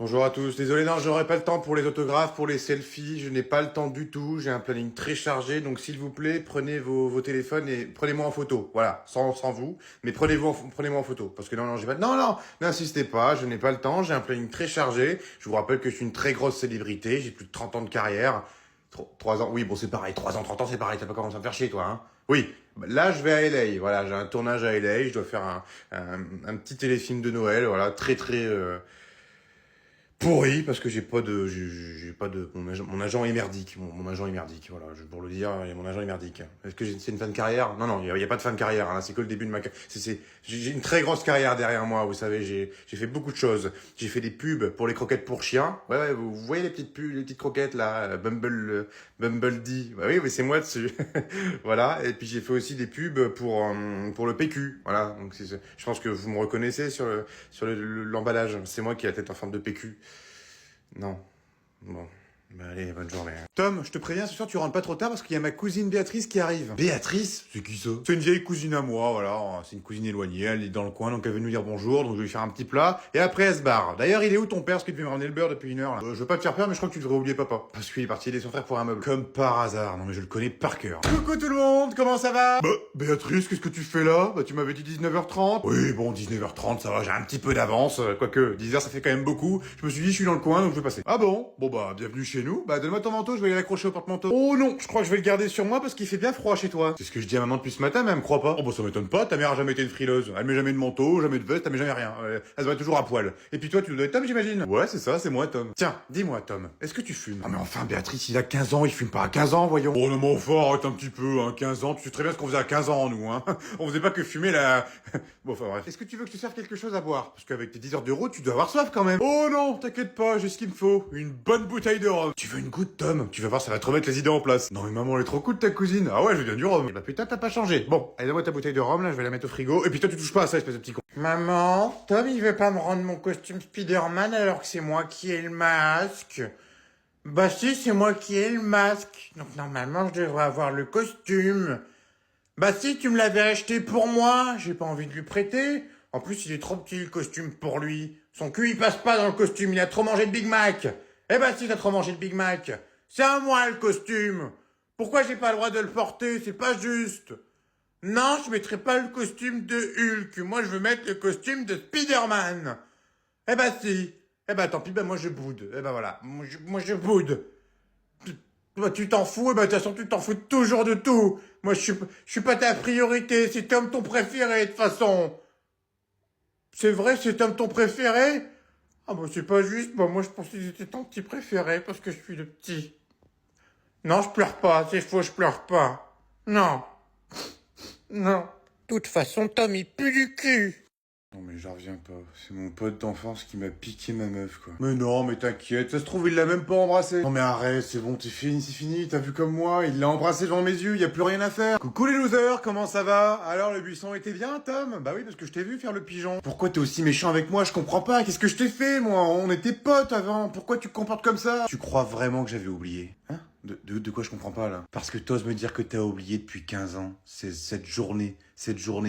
Bonjour à tous, désolé, non, j'aurai pas le temps pour les autographes, pour les selfies, je n'ai pas le temps du tout, j'ai un planning très chargé, donc s'il vous plaît, prenez vos téléphones et prenez-moi en photo, voilà, sans vous, mais prenez-moi en photo, parce que non, j'ai pas, non, n'insistez pas, je n'ai pas le temps, j'ai un planning très chargé, je vous rappelle que je suis une très grosse célébrité, j'ai plus de 30 ans de carrière, 3 ans, oui, bon, c'est pareil, 3 ans, 30 ans, c'est pareil, t'as pas commencé à me faire chier, toi, hein. Oui, là, je vais à LA, voilà, j'ai un tournage à LA, je dois faire un petit téléfilm de Noël, voilà, pourri parce que j'ai pas de mon agent est merdique, mon agent est merdique, voilà, pour le dire, mon agent est merdique. Est-ce que c'est une fin de carrière? Non, il y a pas de fin de carrière, hein, c'est que le début de ma carrière. J'ai une très grosse carrière derrière moi, vous savez, j'ai fait beaucoup de choses. J'ai fait des pubs pour les croquettes pour chiens. Ouais, vous voyez les petites pubs, les petites croquettes là, Bumblebee. Bah oui, mais c'est moi dessus. Voilà, et puis j'ai fait aussi des pubs pour le PQ. Voilà, donc je pense que vous me reconnaissez l'emballage. C'est moi qui ai la tête en forme de PQ. Non. Bon. Bah allez, bonne journée. Tom, je te préviens, ce soir tu rentres pas trop tard parce qu'il y a ma cousine Béatrice qui arrive. Béatrice? C'est qui ça? C'est une vieille cousine à moi, voilà. C'est une cousine éloignée, elle est dans le coin, donc elle veut nous dire bonjour, donc je vais lui faire un petit plat. Et après elle se barre. D'ailleurs, il est où ton père? Parce qu'il devait me ramener le beurre depuis 1 heure, là. Je veux pas te faire peur, mais je crois que tu devrais oublier papa. Parce qu'il est parti aider son frère pour un meuble. Comme par hasard. Non mais je le connais par cœur. Coucou tout le monde, comment ça va? Bah, Béatrice, qu'est-ce que tu fais là? Bah tu m'avais dit 19h30. Oui, bon, 19h30, ça va, j'ai un petit peu d'avance. Quoique, 10h ça fait quand même beaucoup. Je me suis dit, je suis dans le coin, donc je vais passer. Ah bon? Bon bah, bienvenue chez nous. Bah donne-moi ton manteau, je vais aller l'accrocher au porte-manteau. Oh non, je crois que je vais le garder sur moi parce qu'il fait bien froid chez toi. C'est ce que je dis à maman depuis ce matin, mais elle me croit pas. Oh bah ça m'étonne pas, ta mère a jamais été une frileuse. Elle met jamais de manteau, jamais de veste, elle met jamais rien. Elle se voit toujours à poil. Et puis toi, tu dois être Tom, j'imagine. Ouais, c'est ça, c'est moi, Tom. Tiens, dis-moi, Tom, est-ce que tu fumes? Ah mais enfin, Béatrice, il a 15 ans, il fume pas à 15 ans, voyons. Oh non mais enfin, arrête un petit peu, hein, 15 ans, tu sais très bien ce qu'on faisait à 15 ans, nous, hein. On faisait pas que fumer la... Bon, enfin bref. Est-ce que tu veux que je te serve quelque chose à boire? Parce qu'avec tes 10 heures de route, tu dois avoir soif quand même. Oh non, t'inquiète pas, j'ai ce qu'il me faut. Une bonne bouteille de rhum. Tu veux une goutte, Tom? Tu vas voir, ça va te remettre les idées en place. Non mais maman, elle est trop cool ta cousine. Ah ouais, je veux bien du rhum. Eh bah putain, t'as pas changé. Bon, allez, donne-moi ta bouteille de rhum, là, je vais la mettre au frigo. Et puis toi, tu touches pas à ça, espèce de petit con. Maman, Tom, il veut pas me rendre mon costume Spider-Man alors que c'est moi qui ai le masque. Bah si, c'est moi qui ai le masque. Donc normalement, je devrais avoir le costume. Bah si, tu me l'avais acheté pour moi, j'ai pas envie de lui prêter. En plus, il est trop petit le costume pour lui. Son cul, il passe pas dans le costume, il a trop mangé de Big Mac. Eh bah si, t'as trop mangé de Big Mac. C'est à moi le costume. Pourquoi j'ai pas le droit de le porter? C'est pas juste. Non, je mettrai pas le costume de Hulk. Moi, je veux mettre le costume de Spider-Man. Eh bah si. Eh bah tant pis, bah moi je boude. Eh bah voilà, moi je boude. Toi, tu t'en fous, et bah de toute façon, tu t'en fous toujours de tout. Moi, je suis pas ta priorité, c'est Tom ton préféré, de toute façon. C'est vrai, c'est Tom ton préféré? Ah bah c'est pas juste, bah moi je pensais que c'était ton petit préféré, parce que je suis le petit. Non, je pleure pas, c'est faux, je pleure pas. Non. Non. De toute façon, Tom, il pue du cul. Non mais j'en reviens pas, c'est mon pote d'enfance qui m'a piqué ma meuf quoi. Mais non mais t'inquiète, ça se trouve il l'a même pas embrassé. Non mais arrête, c'est bon, c'est fini, t'as vu comme moi, il l'a embrassé devant mes yeux, y a plus rien à faire. Coucou les losers, comment ça va? Alors le buisson était bien Tom? Bah oui parce que je t'ai vu faire le pigeon. Pourquoi t'es aussi méchant avec moi? Je comprends pas, qu'est-ce que je t'ai fait moi? On était potes avant, pourquoi tu te comportes comme ça? Tu crois vraiment que j'avais oublié? Hein? De quoi je comprends pas là? Parce que t'oses me dire que t'as oublié depuis 15 ans. C'est cette journée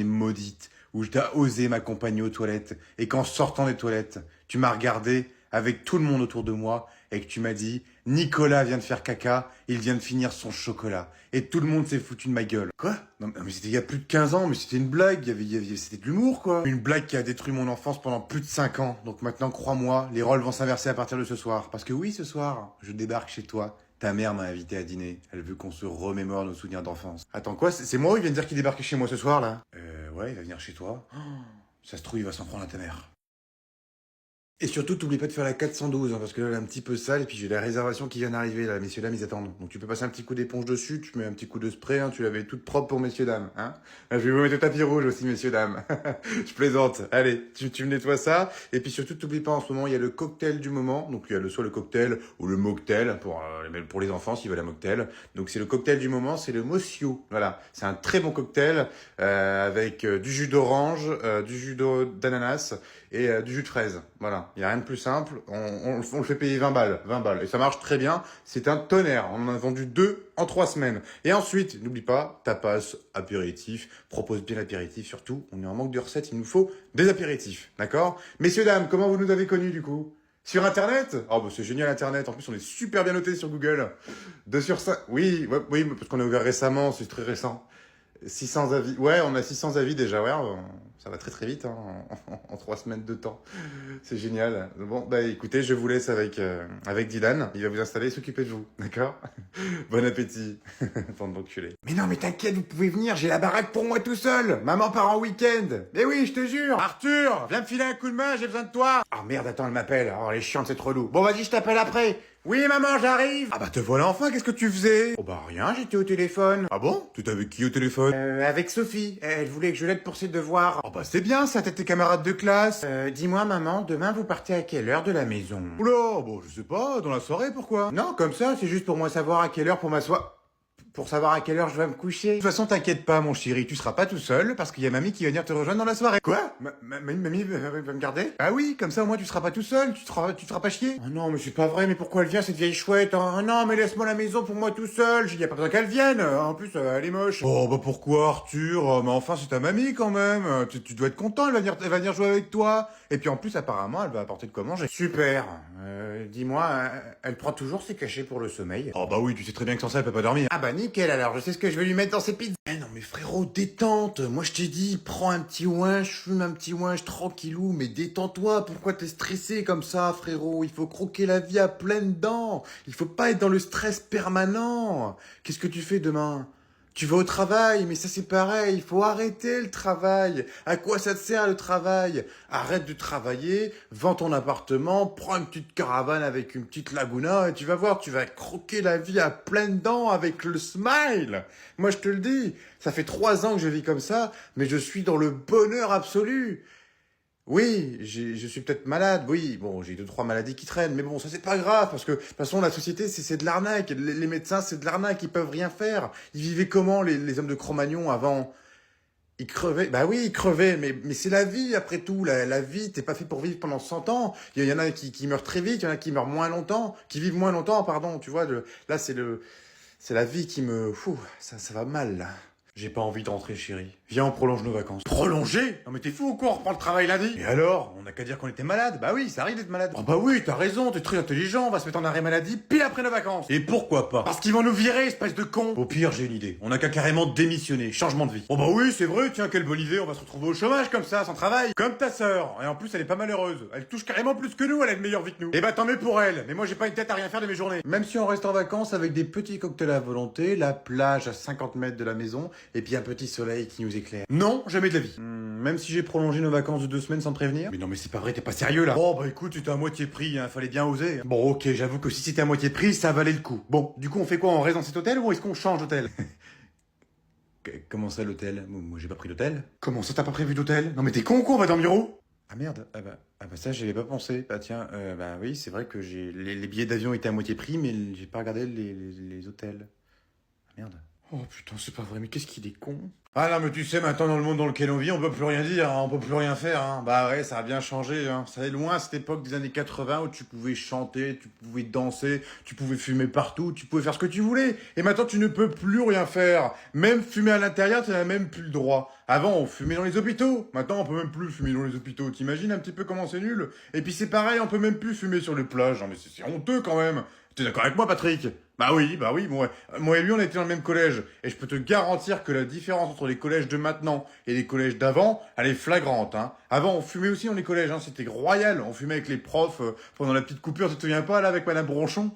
maudite où t'as osé m'accompagner aux toilettes et qu'en sortant des toilettes, tu m'as regardé avec tout le monde autour de moi et que tu m'as dit Nicolas vient de faire caca, il vient de finir son chocolat. Et tout le monde s'est foutu de ma gueule. Quoi? Non mais c'était il y a plus de 15 ans, mais c'était une blague, c'était de l'humour quoi. Une blague qui a détruit mon enfance pendant plus de 5 ans. Donc maintenant crois-moi, les rôles vont s'inverser à partir de ce soir. Parce que oui, ce soir, je débarque chez toi. Ta mère m'a invité à dîner. Elle veut qu'on se remémore nos souvenirs d'enfance. Attends, quoi? C'est moi ou il vient de dire qu'il débarquait chez moi ce soir, là? Ouais, il va venir chez toi. Oh, ça se trouve, il va s'en prendre à ta mère. Et surtout, t'oublies pas de faire la 412, hein, parce que là, elle est un petit peu sale, et puis j'ai la réservation qui vient d'arriver, là, messieurs, dames, ils attendent. Donc tu peux passer un petit coup d'éponge dessus, tu mets un petit coup de spray, hein, tu l'avais toute propre pour messieurs, dames, hein. Là, je vais vous mettre le tapis rouge aussi, messieurs, dames. Je plaisante. Allez, tu me nettoies ça, et puis surtout, t'oublies pas, en ce moment, il y a le cocktail du moment, donc il y a soit le cocktail, ou le mocktail, pour les enfants, s'ils veulent un mocktail. Donc c'est le cocktail du moment, c'est le Mossio. Voilà. C'est un très bon cocktail, avec du jus d'orange, du jus d'ananas, et du jus de fraise. Voilà, il y a rien de plus simple. On le fait payer 20 balles, 20 balles. Et ça marche très bien. C'est un tonnerre. On en a vendu 2 en 3 semaines. Et ensuite, n'oublie pas, tapas, apéritif. Propose bien l'apéritif surtout. On est en manque de recettes, il nous faut des apéritifs. D'accord? Messieurs, dames, comment vous nous avez connus du coup? Sur Internet? Oh, bah, c'est génial, Internet. En plus, on est super bien noté sur Google. 2 sur 5. Oui, ouais, oui, parce qu'on a ouvert récemment, c'est très récent. 600 avis. Ouais, on a 600 avis déjà. Ouais, ça va très très vite, hein, en 3 semaines de temps. C'est génial. Bon, bah écoutez, je vous laisse avec Dylan. Il va vous installer et s'occuper de vous. D'accord? Bon appétit. Bande d'enculés. Mais non, mais t'inquiète, vous pouvez venir. J'ai la baraque pour moi tout seul. Maman part en week-end. Mais oui, je te jure. Arthur, viens me filer un coup de main, j'ai besoin de toi. Ah merde, attends, elle m'appelle. Oh, elle est chiante, c'est trop relou. Bon, vas-y, je t'appelle après. Oui, maman, j'arrive. Ah bah te voilà enfin, qu'est-ce que tu faisais? Oh bah rien, j'étais au téléphone. Ah bon? Tu étais avec qui au téléphone? Avec Sophie. Elle voulait que je l'aide pour ses devoirs. Oh bah c'est bien ça, t'es tes camarades de classe. Dis-moi maman, demain vous partez à quelle heure de la maison? Oula, bon je sais pas, dans la soirée pourquoi? Non, comme ça, c'est juste pour moi savoir à quelle heure pour m'asseoir. Pour savoir à quelle heure je vais me coucher. De toute façon, t'inquiète pas, mon chéri, tu seras pas tout seul, parce qu'il y a mamie qui va venir te rejoindre dans la soirée. Quoi? Mamie va me garder? Ah oui, comme ça au moins tu seras pas tout seul, tu te feras pas chier. Oh non, mais c'est pas vrai, mais pourquoi elle vient cette vieille chouette? Oh non, mais laisse-moi la maison pour moi tout seul, y a pas besoin qu'elle vienne, en plus elle est moche. Oh bah pourquoi Arthur? Mais enfin c'est ta mamie quand même, tu dois être content, elle va venir jouer avec toi. Et puis en plus apparemment elle va apporter de quoi manger. Super. Dis-moi, elle prend toujours ses cachets pour le sommeil? Oh bah oui, tu sais très bien que sans ça elle peut pas dormir. Ah bah nickel, alors je sais ce que je vais lui mettre dans ses pizzas. Eh non mais frérot, détente. Moi je t'ai dit, prends un petit ouinge, fume un petit ouinge tranquillou, mais détends-toi. Pourquoi t'es stressé comme ça, frérot? Il faut croquer la vie à pleines dents. Il faut pas être dans le stress permanent. Qu'est-ce que tu fais demain? Tu vas au travail, mais ça c'est pareil, il faut arrêter le travail. À quoi ça te sert le travail? Arrête de travailler, vends ton appartement, prends une petite caravane avec une petite laguna et tu vas voir, tu vas croquer la vie à pleines dents avec le smile. Moi je te le dis, ça fait 3 ans que je vis comme ça, mais je suis dans le bonheur absolu. Oui, je suis peut-être malade, oui, bon, j'ai 2, 3 maladies qui traînent, mais bon, ça c'est pas grave, parce que de toute façon, la société, c'est de l'arnaque, les médecins, c'est de l'arnaque, ils peuvent rien faire. Ils vivaient comment, les hommes de Cro-Magnon, avant? Ils crevaient, bah oui, ils crevaient, mais c'est la vie, après tout, la vie, t'es pas fait pour vivre pendant 100 ans. Il y en a qui meurent très vite, il y en a qui meurent moins longtemps, qui vivent moins longtemps, pardon, tu vois, là, c'est la vie qui me, ça va mal, là. J'ai pas envie de rentrer, chérie. Viens, on prolonge nos vacances. Prolonger? Non mais t'es fou ou quoi? On reprend le travail lundi? Et alors? On n'a qu'à dire qu'on était malade. Bah oui, ça arrive d'être malade. Oh bah oui, t'as raison, t'es très intelligent. On va se mettre en arrêt maladie pile après nos vacances. Et pourquoi pas? Parce qu'ils vont nous virer, espèce de con. Au pire, j'ai une idée. On n'a qu'à carrément démissionner. Changement de vie. Oh bah oui, c'est vrai, tiens, quelle bonne idée. On va se retrouver au chômage comme ça, sans travail. Comme ta sœur. Et en plus, elle est pas malheureuse. Elle touche carrément plus que nous, elle a une meilleure vie que nous. Et bah tant mieux pour elle. Mais moi, j'ai pas une tête à rien faire de mes journées. Même si on reste en vacances avec des petits cocktails à volonté, la plage à 50 mètres de la maison, et puis un petit soleil qui nous éclaire. Non, jamais de la vie. Même si j'ai prolongé nos vacances de 2 semaines sans te prévenir. Mais non, mais c'est pas vrai, t'es pas sérieux là. Oh bah écoute, c'était à moitié prix, hein, fallait bien oser. Bon ok, j'avoue que si c'était à moitié prix, ça valait le coup. Bon, du coup on fait quoi? On reste dans cet hôtel ou est-ce qu'on change d'hôtel? Comment ça l'hôtel? Moi j'ai pas pris d'hôtel. Comment ça t'as pas prévu d'hôtel? Non mais t'es con ou quoi? On va dormir où? Ah merde, ah bah ça j'y avais pas pensé. Bah tiens, bah oui c'est vrai que les billets d'avion étaient à moitié prix mais j'ai pas regardé les hôtels. Ah merde. Oh putain, c'est pas vrai, mais qu'est-ce qu'il est con. Ah non, mais tu sais, maintenant dans le monde dans lequel on vit, on peut plus rien dire, hein, on peut plus rien faire. Hein. Bah ouais, ça a bien changé. Hein. Ça est loin cette époque des années 80 où tu pouvais chanter, tu pouvais danser, tu pouvais fumer partout, tu pouvais faire ce que tu voulais. Et maintenant, tu ne peux plus rien faire. Même fumer à l'intérieur, tu n'as même plus le droit. Avant, on fumait dans les hôpitaux. Maintenant, on peut même plus fumer dans les hôpitaux. T'imagines un petit peu comment c'est nul? Et puis c'est pareil, on peut même plus fumer sur les plages. Non mais c'est honteux quand même. T'es d'accord avec moi, Patrick? Bah oui, moi et lui, on était dans le même collège. Et je peux te garantir que la différence entre les collèges de maintenant et les collèges d'avant, elle est flagrante, hein. Avant, on fumait aussi dans les collèges, hein. C'était royal. On fumait avec les profs pendant la petite coupure, tu te souviens pas, là, avec Madame Bronchon?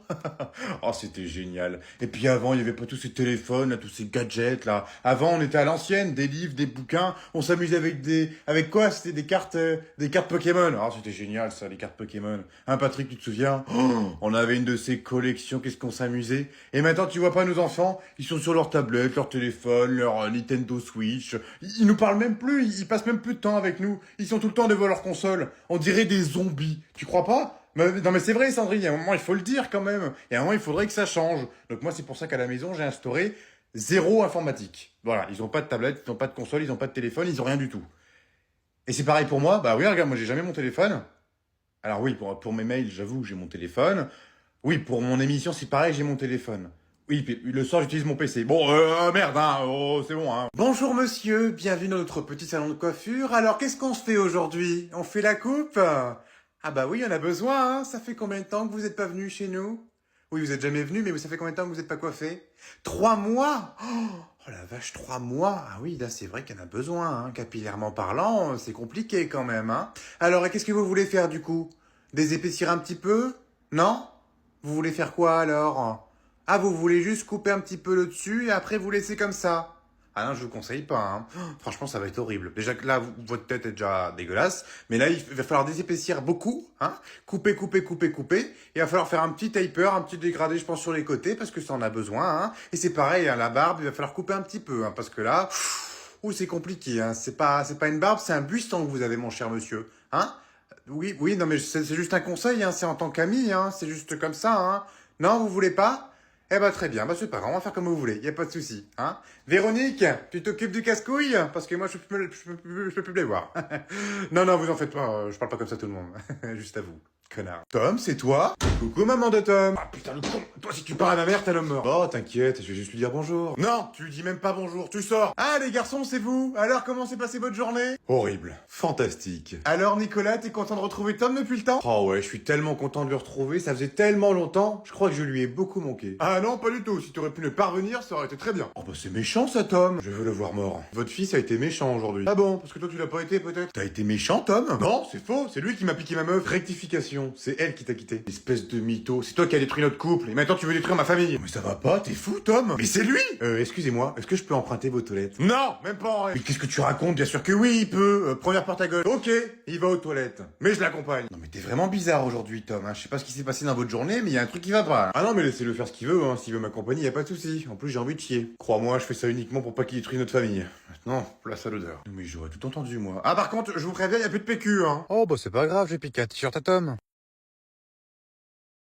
Oh, c'était génial. Et puis avant, il y avait pas tous ces téléphones, là, tous ces gadgets, là. Avant, on était à l'ancienne, des livres, des bouquins. On s'amusait avec quoi? C'était des cartes Pokémon. Oh, c'était génial, ça, les cartes Pokémon. Hein, Patrick, tu te souviens? Oh, on avait une de ces collections, qu'est-ce qu'on s'amusait. Et maintenant, tu vois pas nos enfants, ils sont sur leur tablette, leur téléphone, leur Nintendo Switch. Ils nous parlent même plus, ils passent même plus de temps avec nous. Ils sont tout le temps devant leur console. On dirait des zombies. Tu crois pas? Non mais c'est vrai, Sandrine, il y a un moment, il faut le dire quand même. Il y a un moment, il faudrait que ça change. Donc moi, c'est pour ça qu'à la maison, j'ai instauré 0 informatique. Voilà, ils ont pas de tablette, ils ont pas de console, ils ont pas de téléphone, ils ont rien du tout. Et c'est pareil pour moi. Bah oui, regarde, moi, j'ai jamais mon téléphone. Alors oui, pour mes mails, j'avoue, j'ai mon téléphone. Oui, pour mon émission, c'est pareil, j'ai mon téléphone. Oui, puis le soir, j'utilise mon PC. Bon, merde, hein, oh, c'est bon, hein. Bonjour monsieur, bienvenue dans notre petit salon de coiffure. Alors, qu'est-ce qu'on se fait aujourd'hui? On fait la coupe? Ah bah oui, on a besoin, hein. Ça fait combien de temps que vous êtes pas venu chez nous? Oui, vous êtes jamais venu, mais ça fait combien de temps que vous êtes pas coiffé? 3 mois? Oh la vache, 3 mois. Ah oui, là c'est vrai qu'il y en a besoin, hein. Capillairement parlant, c'est compliqué quand même, hein. Alors, et qu'est-ce que vous voulez faire du coup? Désépaissir un petit peu? Non? Vous voulez faire quoi alors? Ah, vous voulez juste couper un petit peu le dessus et après vous laisser comme ça? Ah non, je vous conseille pas, hein. Franchement, ça va être horrible. Déjà que là, votre tête est déjà dégueulasse, mais là, il va falloir désépaissir beaucoup, hein. Couper, couper, couper, couper. Il va falloir faire un petit taper, un petit dégradé, je pense, sur les côtés, parce que ça en a besoin, hein. Et c'est pareil, hein, la barbe, il va falloir couper un petit peu, hein, parce que là, ouh, c'est compliqué, hein. C'est pas une barbe, c'est un buisson que vous avez, mon cher monsieur, hein. Oui, oui, non, mais c'est juste un conseil, hein. C'est en tant qu'ami, hein. C'est juste comme ça, hein. Non, vous voulez pas? Eh ben très bien, bah c'est pas grave, on va faire comme vous voulez, y a pas de souci, hein. Véronique, tu t'occupes du casse-couille? Parce que moi je peux plus les voir. Non, non, vous en faites pas, je parle pas comme ça à tout le monde. Juste à vous, connard. Tom, c'est toi? Coucou maman de Tom. Ah putain le con, toi si tu parles à ma mère, t'es l'homme mort. Oh t'inquiète, je vais juste lui dire bonjour. Non, tu lui dis même pas bonjour, tu sors. Ah les garçons, c'est vous? Alors comment s'est passée votre journée? Horrible, fantastique. Alors Nicolas, t'es content de retrouver Tom depuis le temps? Oh ouais, je suis tellement content de le retrouver, ça faisait tellement longtemps, je crois que je lui ai beaucoup manqué. Ah non, pas du tout, si t'aurais pu ne pas revenir, ça aurait été très bien. Oh bah c'est méchant ça Tom. Je veux le voir mort. Votre fils a été méchant aujourd'hui. Ah bon, parce que toi tu l'as pas été peut-être? T'as été méchant Tom? Non, c'est faux, c'est lui qui m'a piqué ma meuf. Rectification, c'est elle qui t'a quitté. Espèce de mytho, c'est toi qui as détruit notre couple, et maintenant tu veux détruire ma famille. Mais ça va pas, t'es fou Tom? Mais c'est lui! Excusez-moi, est-ce que je peux emprunter vos toilettes? Non, même pas en rêve. Mais qu'est-ce que tu racontes? Bien sûr que oui, il peut. Première porte à gauche. Ok, il va aux toilettes. Mais je l'accompagne. Non mais t'es vraiment bizarre aujourd'hui Tom, hein. Je sais pas ce qui s'est passé dans votre journée, mais il y a un truc qui va pas. Ah non mais laissez-le faire ce qu'il veut, hein. S'il veut m'accompagner, y a pas de souci. En plus j'ai envie de chier. Crois-moi, je fais ça uniquement pour pas qu'il détruise notre famille. Maintenant, place à l'odeur. Mais j'aurais tout entendu moi. Ah par contre, je vous préviens, y a plus de PQ, hein. Oh bah c'est pas grave, j'ai piqué un t-shirt à Tom.